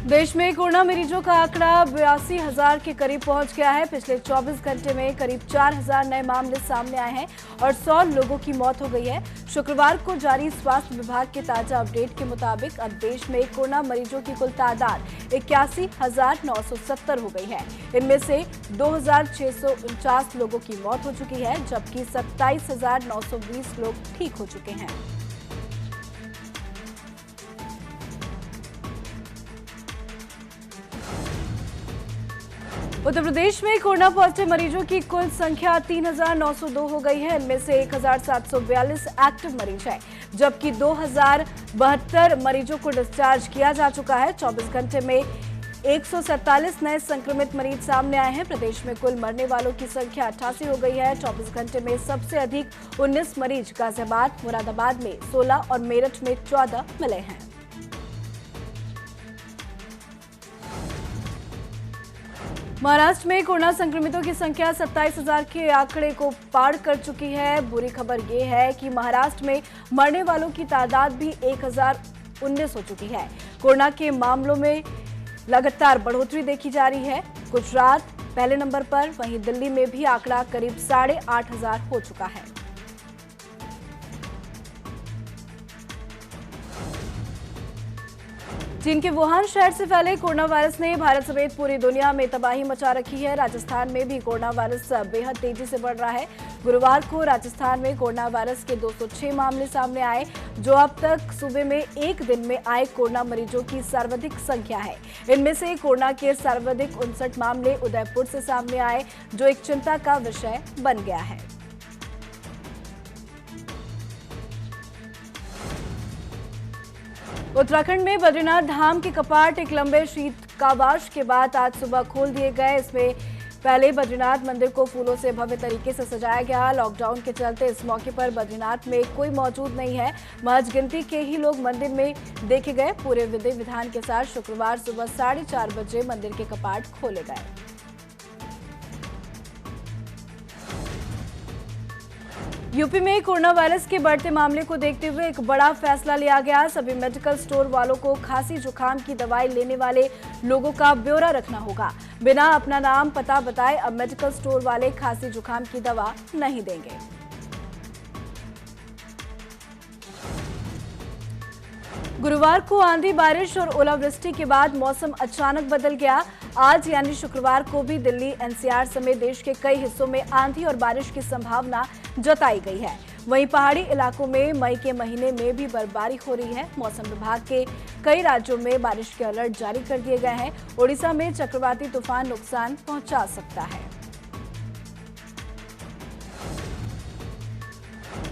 देश में कोरोना मरीजों का आंकड़ा 82,000 के करीब पहुंच गया है। पिछले 24 घंटे में करीब 4,000 नए मामले सामने आए हैं और 100 लोगों की मौत हो गई है। शुक्रवार को जारी स्वास्थ्य विभाग के ताजा अपडेट के मुताबिक अब देश में कोरोना मरीजों की कुल तादाद 81,970 हो गई है। इनमें से 2,649 लोगों की मौत हो चुकी है, जबकि 27,920 लोग ठीक हो चुके हैं। उत्तर प्रदेश में कोरोना पॉजिटिव मरीजों की कुल संख्या 3,902 हो गई है। इनमें से 1,742 एक्टिव मरीज हैं, जबकि 2,072 मरीजों को डिस्चार्ज किया जा चुका है। 24 घंटे में 147 नए संक्रमित मरीज सामने आए हैं। प्रदेश में कुल मरने वालों की संख्या 88 हो गई है। 24 घंटे में सबसे अधिक 19 मरीज गाजियाबाद, मुरादाबाद में 16 और मेरठ में 14 मिले हैं। महाराष्ट्र में कोरोना संक्रमितों की संख्या 27,000 के आंकड़े को पार कर चुकी है। बुरी खबर ये है कि महाराष्ट्र में मरने वालों की तादाद भी 1,019 हो चुकी है। कोरोना के मामलों में लगातार बढ़ोतरी देखी जा रही है। गुजरात पहले नंबर पर, वहीं दिल्ली में भी आंकड़ा करीब 8,500 हो चुका है। चीन के वुहान शहर से फैले कोरोना वायरस ने भारत समेत पूरी दुनिया में तबाही मचा रखी है। राजस्थान में भी कोरोना वायरस बेहद तेजी से बढ़ रहा है। गुरुवार को राजस्थान में कोरोना वायरस के 206 मामले सामने आए, जो अब तक सूबे में एक दिन में आए कोरोना मरीजों की सर्वाधिक संख्या है। इनमें से कोरोना के सर्वाधिक 59 मामले उदयपुर से सामने आए, जो एक चिंता का विषय बन गया है। उत्तराखंड में बद्रीनाथ धाम के कपाट एक लंबे शीतकावास के बाद आज सुबह खोल दिए गए। इसमें पहले बद्रीनाथ मंदिर को फूलों से भव्य तरीके से सजाया गया। लॉकडाउन के चलते इस मौके पर बद्रीनाथ में कोई मौजूद नहीं है। महज गिनती के ही लोग मंदिर में देखे गए। पूरे विधि विधान के साथ शुक्रवार सुबह 4:30 बजे मंदिर के कपाट खोले गए। यूपी में कोरोना वायरस के बढ़ते मामले को देखते हुए एक बड़ा फैसला लिया गया। सभी मेडिकल स्टोर वालों को खांसी जुकाम की दवाई लेने वाले लोगों का ब्यौरा रखना होगा। बिना अपना नाम पता बताए अब मेडिकल स्टोर वाले खांसी जुकाम की दवा नहीं देंगे। गुरुवार को आंधी, बारिश और ओलावृष्टि के बाद मौसम अचानक बदल गया। आज यानी शुक्रवार को भी दिल्ली, एनसीआर समेत देश के कई हिस्सों में आंधी और बारिश की संभावना जताई गई है। वहीं पहाड़ी इलाकों में मई के महीने में भी बर्फबारी हो रही है। मौसम विभाग के कई राज्यों में बारिश के अलर्ट जारी कर दिए गए हैं। ओडिशा में चक्रवाती तूफान नुकसान पहुंचा सकता है।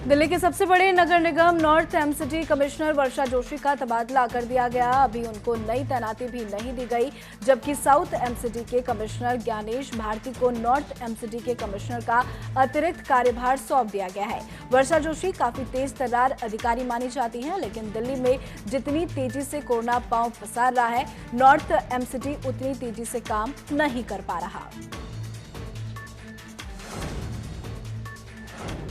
दिल्ली के सबसे बड़े नगर निगम नॉर्थ एमसीडी कमिश्नर वर्षा जोशी का तबादला कर दिया गया। अभी उनको नई तैनाती भी नहीं दी गई, जबकि साउथ एमसीडी के कमिश्नर ज्ञानेश भारती को नॉर्थ एमसीडी के कमिश्नर का अतिरिक्त कार्यभार सौंप दिया गया है। वर्षा जोशी काफी तेज तर्रार अधिकारी मानी जाती हैं, लेकिन दिल्ली में जितनी तेजी से कोरोना पांव पसार रहा है, नॉर्थ एमसीडी उतनी तेजी से काम नहीं कर पा रहा।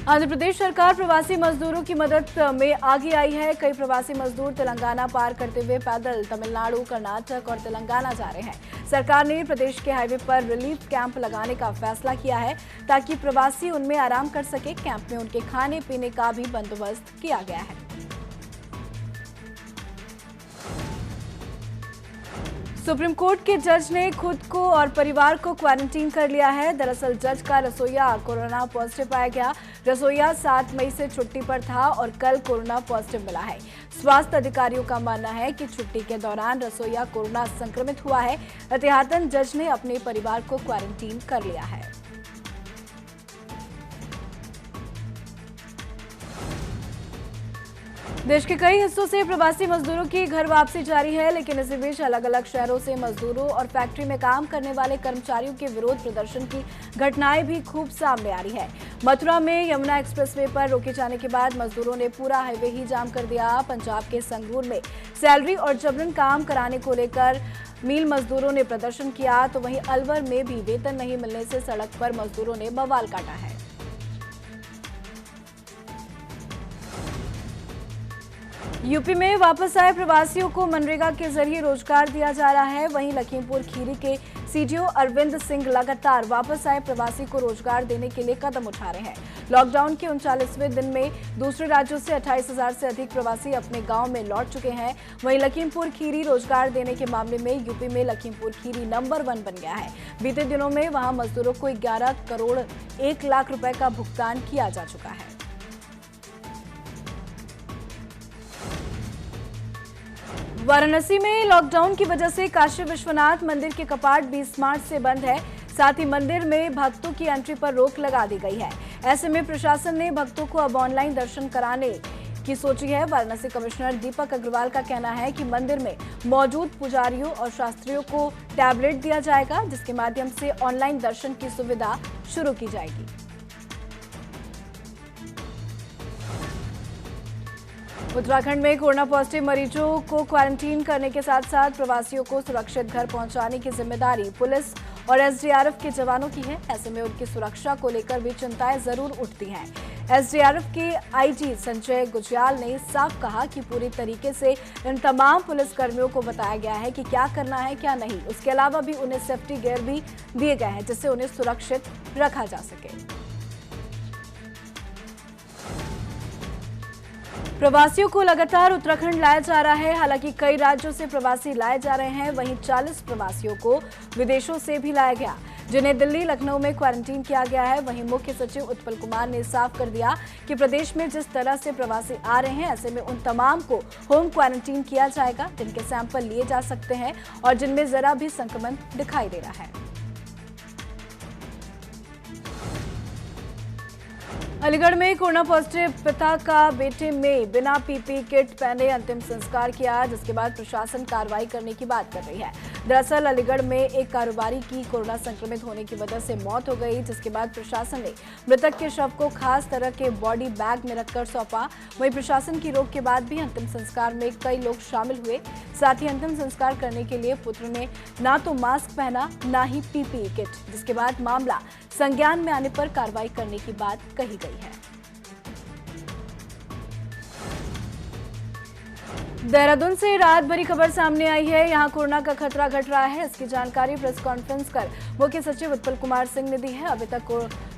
आंध्र प्रदेश सरकार प्रवासी मजदूरों की मदद में आगे आई है। कई प्रवासी मजदूर तेलंगाना पार करते हुए पैदल तमिलनाडु, कर्नाटक और तेलंगाना जा रहे हैं। सरकार ने प्रदेश के हाईवे पर रिलीफ कैंप लगाने का फैसला किया है, ताकि प्रवासी उनमें आराम कर सके। कैंप में उनके खाने पीने का भी बंदोबस्त किया गया है। सुप्रीम कोर्ट के जज ने खुद को और परिवार को क्वारंटीन कर लिया है। दरअसल जज का रसोइया कोरोना पॉजिटिव पाया गया। रसोइया 7 मई से छुट्टी पर था और कल कोरोना पॉजिटिव मिला है। स्वास्थ्य अधिकारियों का मानना है कि छुट्टी के दौरान रसोइया कोरोना संक्रमित हुआ है। एहतियातन जज ने अपने परिवार को क्वारंटीन कर लिया है। देश के कई हिस्सों से प्रवासी मजदूरों की घर वापसी जारी है, लेकिन इसी बीच अलग अलग शहरों से मजदूरों और फैक्ट्री में काम करने वाले कर्मचारियों के विरोध प्रदर्शन की घटनाएं भी खूब सामने आ रही है। मथुरा में यमुना एक्सप्रेसवे पर रोके जाने के बाद मजदूरों ने पूरा हाईवे ही जाम कर दिया। पंजाब के संगरूर में सैलरी और जबरन काम कराने को लेकर मील मजदूरों ने प्रदर्शन किया, तो वहीं अलवर में भी वेतन नहीं मिलने से सड़क पर मजदूरों ने बवाल काटा है। यूपी में वापस आए प्रवासियों को मनरेगा के जरिए रोजगार दिया जा रहा है। वहीं लखीमपुर खीरी के सीडीओ अरविंद सिंह लगातार वापस आए प्रवासी को रोजगार देने के लिए कदम उठा रहे हैं। लॉकडाउन के 39वें दिन में दूसरे राज्यों से 28,000 से अधिक प्रवासी अपने गांव में लौट चुके हैं। वहीं लखीमपुर खीरी रोजगार देने के मामले में यूपी में लखीमपुर खीरी नंबर 1 बन गया है। बीते दिनों में वहां मजदूरों को 11 करोड़ 1 लाख रुपए का भुगतान किया जा चुका है। वाराणसी में लॉकडाउन की वजह से काशी विश्वनाथ मंदिर के कपाट 20 मार्च से बंद है। साथ ही मंदिर में भक्तों की एंट्री पर रोक लगा दी गई है। ऐसे में प्रशासन ने भक्तों को अब ऑनलाइन दर्शन कराने की सोची है। वाराणसी कमिश्नर दीपक अग्रवाल का कहना है कि मंदिर में मौजूद पुजारियों और शास्त्रियों को टैबलेट दिया जाएगा, जिसके माध्यम से ऑनलाइन दर्शन की सुविधा शुरू की जाएगी। उत्तराखंड में कोरोना पॉजिटिव मरीजों को क्वारंटीन करने के साथ साथ प्रवासियों को सुरक्षित घर पहुंचाने की जिम्मेदारी पुलिस और एसडीआरएफ के जवानों की है। ऐसे में उनकी सुरक्षा को लेकर भी चिंताएं जरूर उठती हैं। एसडीआरएफ के आईजी संजय गुजयाल ने साफ कहा कि पूरी तरीके से इन तमाम पुलिसकर्मियों को बताया गया है कि क्या करना है क्या नहीं। उसके अलावा भी उन्हें सेफ्टी गियर भी दिए गए हैं, जिससे उन्हें सुरक्षित रखा जा सके। प्रवासियों को लगातार उत्तराखंड लाया जा रहा है। हालांकि कई राज्यों से प्रवासी लाए जा रहे हैं। वहीं 40 प्रवासियों को विदेशों से भी लाया गया, जिन्हें दिल्ली लखनऊ में क्वारंटीन किया गया है। वहीं मुख्य सचिव उत्पल कुमार ने साफ कर दिया कि प्रदेश में जिस तरह से प्रवासी आ रहे हैं, ऐसे में उन तमाम को होम क्वारंटीन किया जाएगा जिनके सैंपल लिए जा सकते हैं और जिनमें जरा भी संक्रमण दिखाई दे रहा है। अलीगढ़ में कोरोना पॉजिटिव पिता का बेटे में बिना पीपीई किट पहने अंतिम संस्कार किया, जिसके बाद प्रशासन कार्रवाई करने की बात कर रही है। दरअसल अलीगढ़ में एक कारोबारी की कोरोना संक्रमित होने की वजह से मौत हो गई, जिसके बाद प्रशासन ने मृतक के शव को खास तरह के बॉडी बैग में रखकर सौंपा। वहीं प्रशासन की रोक के बाद भी अंतिम संस्कार में कई लोग शामिल हुए। साथ ही अंतिम संस्कार करने के लिए पुत्र ने ना तो मास्क पहना ना ही पीपीई किट, जिसके बाद मामला संज्ञान में आने पर कार्रवाई करने की बात कही गई है। देहरादून से रात भरी खबर सामने आई है। यहां कोरोना का खतरा घट रहा है। इसकी जानकारी प्रेस कॉन्फ्रेंस कर मुख्य सचिव उत्पल कुमार सिंह ने दी है। अभी तक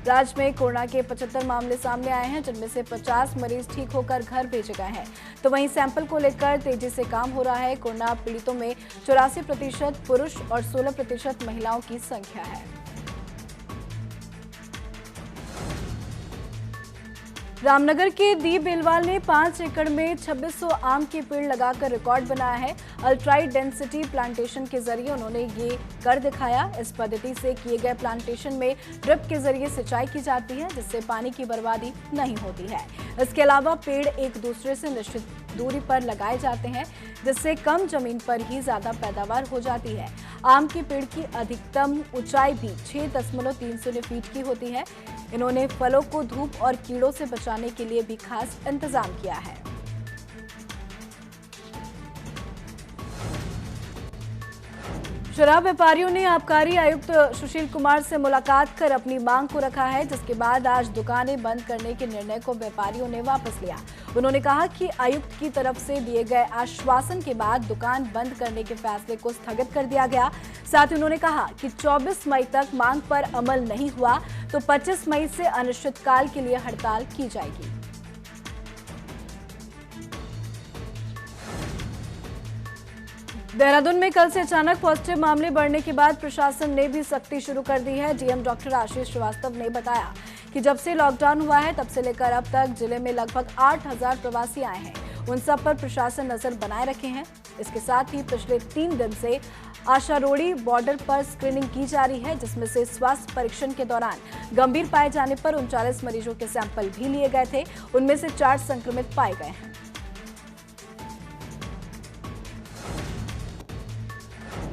राज्य में कोरोना के 75 मामले सामने आए हैं, जिनमें से 50 मरीज ठीक होकर घर भेजे गए हैं। तो वहीं सैंपल को लेकर तेजी से काम हो रहा है। कोरोना पीड़ितों में 84% पुरुष और 16% महिलाओं की संख्या है। रामनगर के दी बेलवाल ने 5 एकड़ में 2600 आम के पेड़ लगाकर रिकॉर्ड बनाया है। अल्ट्राई डेंसिटी प्लांटेशन के जरिए उन्होंने ये कर दिखाया। इस पद्धति से किए गए प्लांटेशन में ड्रिप के जरिए सिंचाई की जाती है, जिससे पानी की बर्बादी नहीं होती है। इसके अलावा पेड़ एक दूसरे से निश्चित दूरी पर लगाए जाते हैं, जिससे कम जमीन पर ही ज्यादा पैदावार हो जाती है। आम के पेड़ की अधिकतम ऊंचाई भी 6.30 फीट की होती है। इन्होंने फलों को धूप और कीड़ों से बचाने के लिए भी खास इंतजाम किया है। शराब व्यापारियों ने आबकारी आयुक्त सुशील कुमार से मुलाकात कर अपनी मांग को रखा है, जिसके बाद आज दुकानें बंद करने के निर्णय को व्यापारियों ने वापस लिया। उन्होंने कहा कि आयुक्त की तरफ से दिए गए आश्वासन के बाद दुकान बंद करने के फैसले को स्थगित कर दिया गया। साथ ही उन्होंने कहा कि 24 मई तक मांग पर अमल नहीं हुआ तो 25 मई से अनिश्चितकाल के लिए हड़ताल की जाएगी। देहरादून में कल से अचानक पॉजिटिव मामले बढ़ने के बाद प्रशासन ने भी सख्ती शुरू कर दी है। डीएम डॉक्टर आशीष श्रीवास्तव ने बताया कि जब से लॉकडाउन हुआ है तब से लेकर अब तक जिले में लगभग 8,000 प्रवासी आए हैं। उन सब पर प्रशासन नजर बनाए रखे हैं। इसके साथ ही पिछले 3 दिन से आशारोड़ी बॉर्डर पर स्क्रीनिंग की जा रही है, जिसमें से स्वास्थ्य परीक्षण के दौरान गंभीर पाए जाने पर 39 मरीजों के सैंपल भी लिए गए थे। उनमें से 4 संक्रमित पाए गए हैं।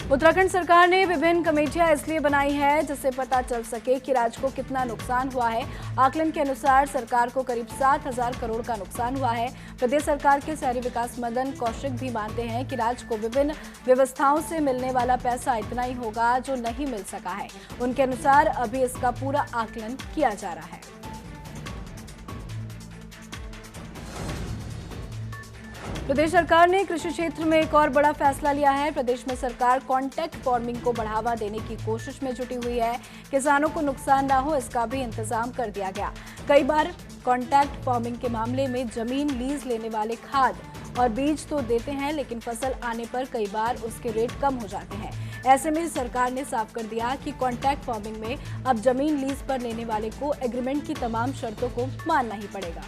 उत्तराखंड सरकार ने विभिन्न कमेटियां इसलिए बनाई है जिससे पता चल सके कि राज्य को कितना नुकसान हुआ है। आकलन के अनुसार सरकार को करीब 7,000 करोड़ का नुकसान हुआ है। प्रदेश सरकार के शहरी विकास मदन कौशिक भी मानते हैं कि राज्य को विभिन्न व्यवस्थाओं से मिलने वाला पैसा इतना ही होगा जो नहीं मिल सका है। उनके अनुसार अभी इसका पूरा आकलन किया जा रहा है। प्रदेश सरकार ने कृषि क्षेत्र में एक और बड़ा फैसला लिया है। प्रदेश में सरकार कॉन्ट्रैक्ट फार्मिंग को बढ़ावा देने की कोशिश में जुटी हुई है। किसानों को नुकसान न हो, इसका भी इंतजाम कर दिया गया। कई बार कॉन्ट्रैक्ट फार्मिंग के मामले में जमीन लीज लेने वाले खाद और बीज तो देते हैं, लेकिन फसल आने पर कई बार उसके रेट कम हो जाते हैं। ऐसे में सरकार ने साफ कर दिया कि कॉन्ट्रैक्ट फार्मिंग में अब जमीन लीज पर लेने वाले को एग्रीमेंट की तमाम शर्तों को मानना ही पड़ेगा।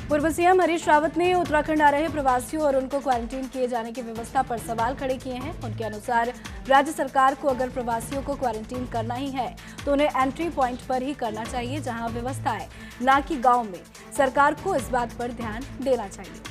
पूर्व सीएम हरीश रावत ने उत्तराखंड आ रहे प्रवासियों और उनको क्वारंटीन किए जाने की व्यवस्था पर सवाल खड़े किए हैं। उनके अनुसार राज्य सरकार को अगर प्रवासियों को क्वारंटीन करना ही है तो उन्हें एंट्री पॉइंट पर ही करना चाहिए, जहां व्यवस्था है, न कि गांव में। सरकार को इस बात पर ध्यान देना चाहिए।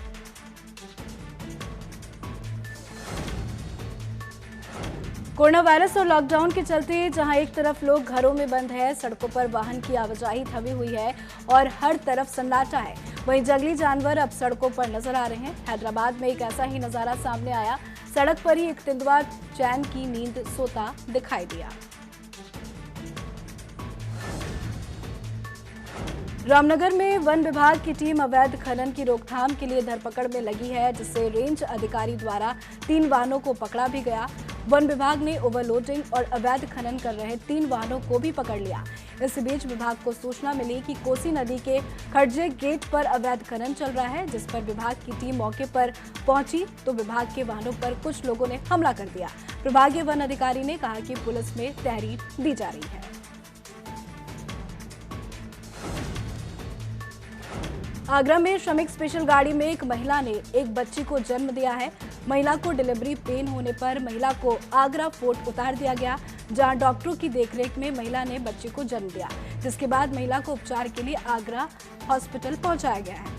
कोरोना वायरस और लॉकडाउन के चलते जहां एक तरफ लोग घरों में बंद है, सड़कों पर वाहन की आवाजाही थमी हुई है और हर तरफ सन्नाटा है, वहीं जंगली जानवर अब सड़कों पर नजर आ रहे हैं। हैदराबाद में एक ऐसा ही नजारा सामने आया। सड़क पर ही एक तेंदुआ चैन की नींद सोता दिखाई दिया। रामनगर में वन विभाग की टीम अवैध खनन की रोकथाम के लिए धरपकड़ में लगी है, जिससे रेंज अधिकारी द्वारा 3 वाहनों को पकड़ा भी गया। वन विभाग ने ओवरलोडिंग और अवैध खनन कर रहे 3 वाहनों को भी पकड़ लिया। इस बीच विभाग को सूचना मिली कि कोसी नदी के खड़जे गेट पर अवैध खनन चल रहा है, जिस पर विभाग की टीम मौके पर पहुंची तो विभाग के वाहनों पर कुछ लोगों ने हमला कर दिया। विभागीय वन अधिकारी ने कहा कि पुलिस में तहरीर दी जा रही है। आगरा में श्रमिक स्पेशल गाड़ी में एक महिला ने एक बच्ची को जन्म दिया है। महिला को डिलीवरी पेन होने पर महिला को आगरा फोर्ट उतार दिया गया, जहां डॉक्टरों की देखरेख में महिला ने बच्चे को जन्म दिया, जिसके बाद महिला को उपचार के लिए आगरा हॉस्पिटल पहुंचाया गया है।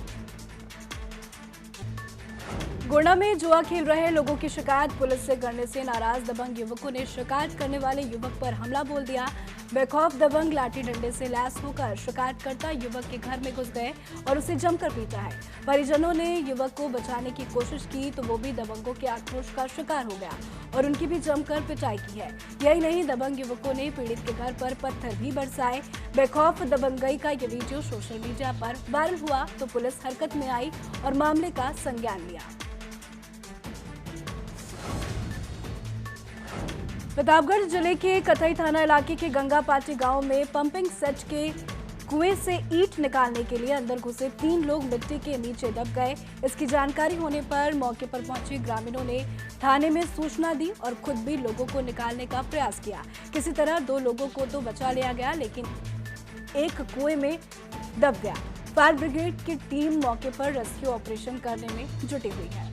गोंडा में जुआ खेल रहे लोगों की शिकायत पुलिस से करने से नाराज दबंग युवकों ने शिकायत करने वाले युवक पर हमला बोल दिया। बेखौफ दबंग लाठी डंडे से लैस होकर शिकायतकर्ता युवक के घर में घुस गए और उसे जमकर पीटा है। परिजनों ने युवक को बचाने की कोशिश की तो वो भी दबंगों के आक्रोश का शिकार हो गया और उनकी भी जमकर पिटाई की है। यही नहीं, दबंग युवकों ने पीड़ित के घर पर पत्थर भी बरसाए। बेखौफ दबंगई का ये वीडियो सोशल मीडिया पर वायरल हुआ तो पुलिस हरकत में आई और मामले का संज्ञान लिया। प्रतापगढ़ जिले के कथई थाना इलाके के गंगापाटी गांव में पंपिंग सेट के कुएं से ईंट निकालने के लिए अंदर घुसे 3 लोग मिट्टी के नीचे दब गए। इसकी जानकारी होने पर मौके पर पहुंचे ग्रामीणों ने थाने में सूचना दी और खुद भी लोगों को निकालने का प्रयास किया। किसी तरह 2 लोगों को तो बचा लिया गया, लेकिन एक कुएं में दब गया। फायर ब्रिगेड की टीम मौके पर रेस्क्यू ऑपरेशन करने में जुटी हुई है।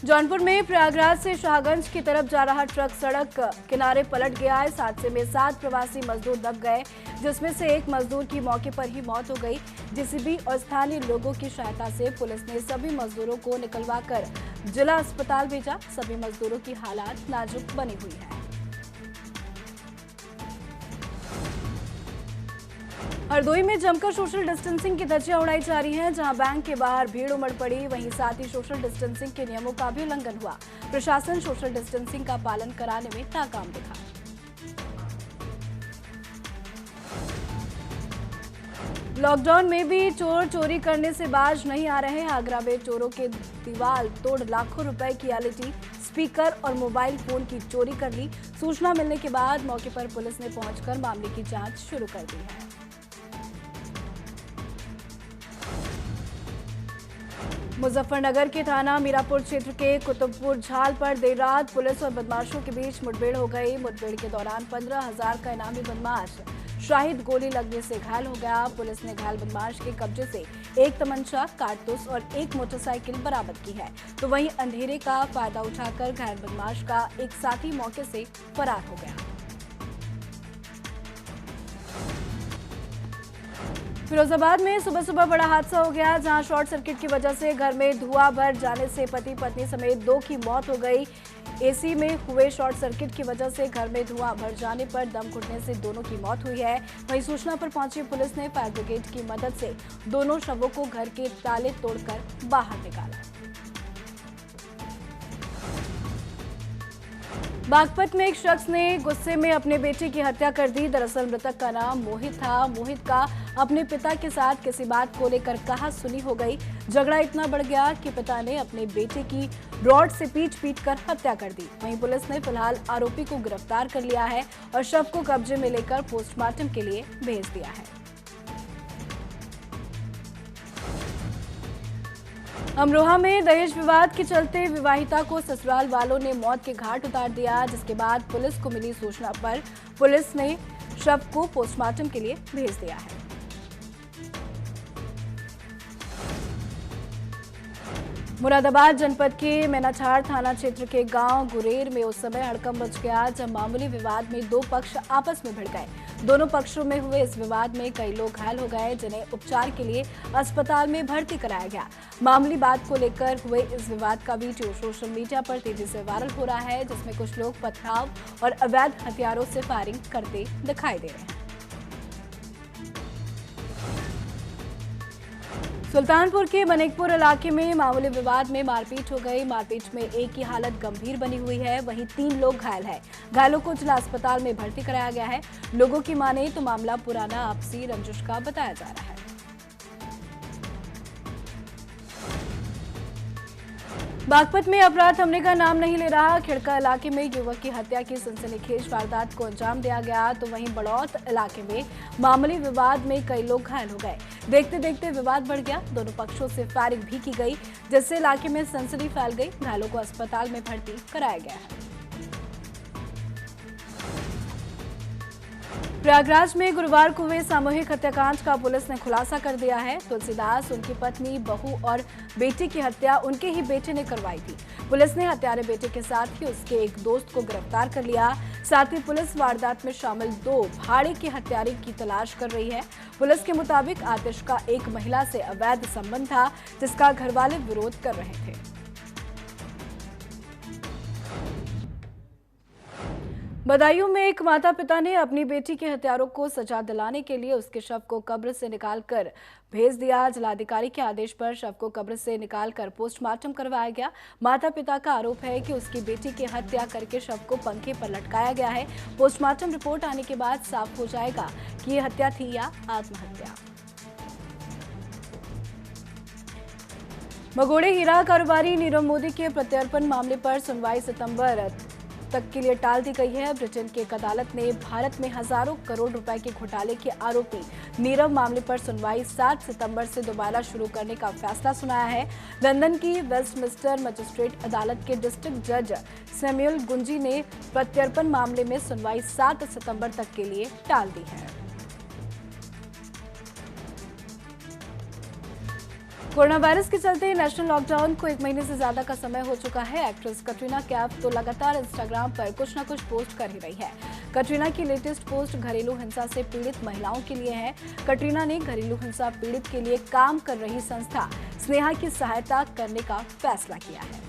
जौनपुर में प्रयागराज से शाहगंज की तरफ जा रहा ट्रक सड़क किनारे पलट गया। इस हादसे में 7 प्रवासी मजदूर दब गए, जिसमें से एक मजदूर की मौके पर ही मौत हो गई। जेसीबी और स्थानीय लोगों की सहायता से पुलिस ने सभी मजदूरों को निकलवाकर जिला अस्पताल भेजा। सभी मजदूरों की हालत नाजुक बनी हुई है। हरदोई में जमकर सोशल डिस्टेंसिंग की धज्जियां उड़ाई जा रही हैं, जहां बैंक के बाहर भीड़ उमड़ पड़ी, वहीं साथ ही सोशल डिस्टेंसिंग के नियमों का भी उल्लंघन हुआ। प्रशासन सोशल डिस्टेंसिंग का पालन कराने में नाकाम दिखा। लॉकडाउन में भी चोर चोरी करने से बाज नहीं आ रहे हैं। आगरा में चोरों के दीवार तोड़ लाखों रुपए की एलईडी, स्पीकर और मोबाइल फोन की चोरी कर ली। सूचना मिलने के बाद मौके पर पुलिस ने पहुंचकर मामले की जांच शुरू कर दी है। मुजफ्फरनगर के थाना मीरापुर क्षेत्र के कुतुबपुर झाल पर देर रात पुलिस और बदमाशों के बीच मुठभेड़ हो गई। मुठभेड़ के दौरान 15,000 का इनामी बदमाश शाहिद गोली लगने से घायल हो गया। पुलिस ने घायल बदमाश के कब्जे से एक तमंचा, कारतूस और एक मोटरसाइकिल बरामद की है, तो वहीं अंधेरे का फायदा उठाकर घायल बदमाश का एक साथी मौके से फरार हो गया। फिरोजाबाद में सुबह सुबह बड़ा हादसा हो गया, जहां शॉर्ट सर्किट की वजह से घर में धुआं भर जाने से पति पत्नी समेत 2 की मौत हो गई। एसी में हुए शॉर्ट सर्किट की वजह से घर में धुआं भर जाने पर दम घुटने से दोनों की मौत हुई है। वहीं सूचना पर पहुंची पुलिस ने फायर ब्रिगेड की मदद से दोनों शवों को घर के ताले तोड़कर बाहर निकाला। बागपत में एक शख्स ने गुस्से में अपने बेटे की हत्या कर दी। दरअसल मृतक का नाम मोहित था। मोहित का अपने पिता के साथ किसी बात को लेकर कहा-सुनी हो गई। झगड़ा इतना बढ़ गया कि पिता ने अपने बेटे की रॉड से पीट कर हत्या कर दी। वहीं पुलिस ने फिलहाल आरोपी को गिरफ्तार कर लिया है और शव को कब्जे में लेकर पोस्टमार्टम के लिए भेज दिया है। अमरोहा में दहेज विवाद के चलते विवाहिता को ससुराल वालों ने मौत के घाट उतार दिया, जिसके बाद पुलिस को मिली सूचना पर पुलिस ने शव को पोस्टमार्टम के लिए भेज दिया है। मुरादाबाद जनपद के मैनाछाड़ थाना क्षेत्र के गांव गुरेर में उस समय हड़कंप मच गया जब मामूली विवाद में दो पक्ष आपस में भिड़ गए। दोनों पक्षों में हुए इस विवाद में कई लोग घायल हो गए, जिन्हें उपचार के लिए अस्पताल में भर्ती कराया गया। मामूली बात को लेकर हुए इस विवाद का वीडियो सोशल मीडिया पर तेजी से वायरल हो रहा है, जिसमें कुछ लोग पथराव और अवैध हथियारों से फायरिंग करते दिखाई दे रहे हैं। सुल्तानपुर के मनिकपुर इलाके में मामूली विवाद में मारपीट हो गई। मारपीट में एक की हालत गंभीर बनी हुई है, वहीं 3 लोग घायल हैं। घायलों को जिला अस्पताल में भर्ती कराया गया है। लोगों की माने तो मामला पुराना आपसी रंजिश का बताया जा रहा है। बागपत में अपराध थमने का नाम नहीं ले रहा। खिड़का इलाके में युवक की हत्या की सनसनीखेज वारदात को अंजाम दिया गया, तो वहीं बड़ौत इलाके में मामूली विवाद में कई लोग घायल हो गए। देखते देखते विवाद बढ़ गया। दोनों पक्षों से फायरिंग भी की गई, जिससे इलाके में सनसनी फैल गई। घायलों को अस्पताल में भर्ती कराया गया है। प्रयागराज में गुरुवार को हुए सामूहिक हत्याकांड का पुलिस ने खुलासा कर दिया है। तुलसीदास, उनकी पत्नी, बहू और बेटे की हत्या उनके ही बेटे ने करवाई थी। पुलिस ने हत्यारे बेटे के साथ ही उसके एक दोस्त को गिरफ्तार कर लिया। साथ ही पुलिस वारदात में शामिल 2 भाड़े के हत्यारे की तलाश कर रही है। पुलिस के मुताबिक आतिश का एक महिला से अवैध संबंध था, जिसका घरवाले विरोध कर रहे थे। बदायूं में एक माता पिता ने अपनी बेटी के हत्यारों को सजा दिलाने के लिए उसके शव को कब्र से निकालकर भेज दिया। जिलाधिकारी के आदेश पर शव को कब्र से निकालकर पोस्टमार्टम करवाया गया। माता पिता का आरोप है कि उसकी बेटी की हत्या करके शव को पंखे पर लटकाया गया है। पोस्टमार्टम रिपोर्ट आने के बाद साफ हो जाएगा कि ये हत्या थी या आत्महत्या। भगोड़े हीरा कारोबारी नीरव मोदी के प्रत्यर्पण मामले पर सुनवाई सितंबर तक के लिए टाल दी गई है। ब्रिटेन की एक अदालत ने भारत में हजारों करोड़ रुपए के घोटाले के आरोपी नीरव मामले पर सुनवाई 7 सितंबर से दोबारा शुरू करने का फैसला सुनाया है। लंदन की वेस्टमिंस्टर मजिस्ट्रेट अदालत के डिस्ट्रिक्ट जज सैमुअल गुंजी ने प्रत्यर्पण मामले में सुनवाई 7 सितंबर तक के लिए टाल दी है। कोरोना वायरस के चलते नेशनल लॉकडाउन को 1 महीने से ज्यादा का समय हो चुका है। एक्ट्रेस कटरीना कैफ तो लगातार इंस्टाग्राम पर कुछ न कुछ पोस्ट कर ही रही है। कटरीना की लेटेस्ट पोस्ट घरेलू हिंसा से पीड़ित महिलाओं के लिए है। कटरीना ने घरेलू हिंसा पीड़ित के लिए काम कर रही संस्था स्नेहा की सहायता करने का फैसला किया है।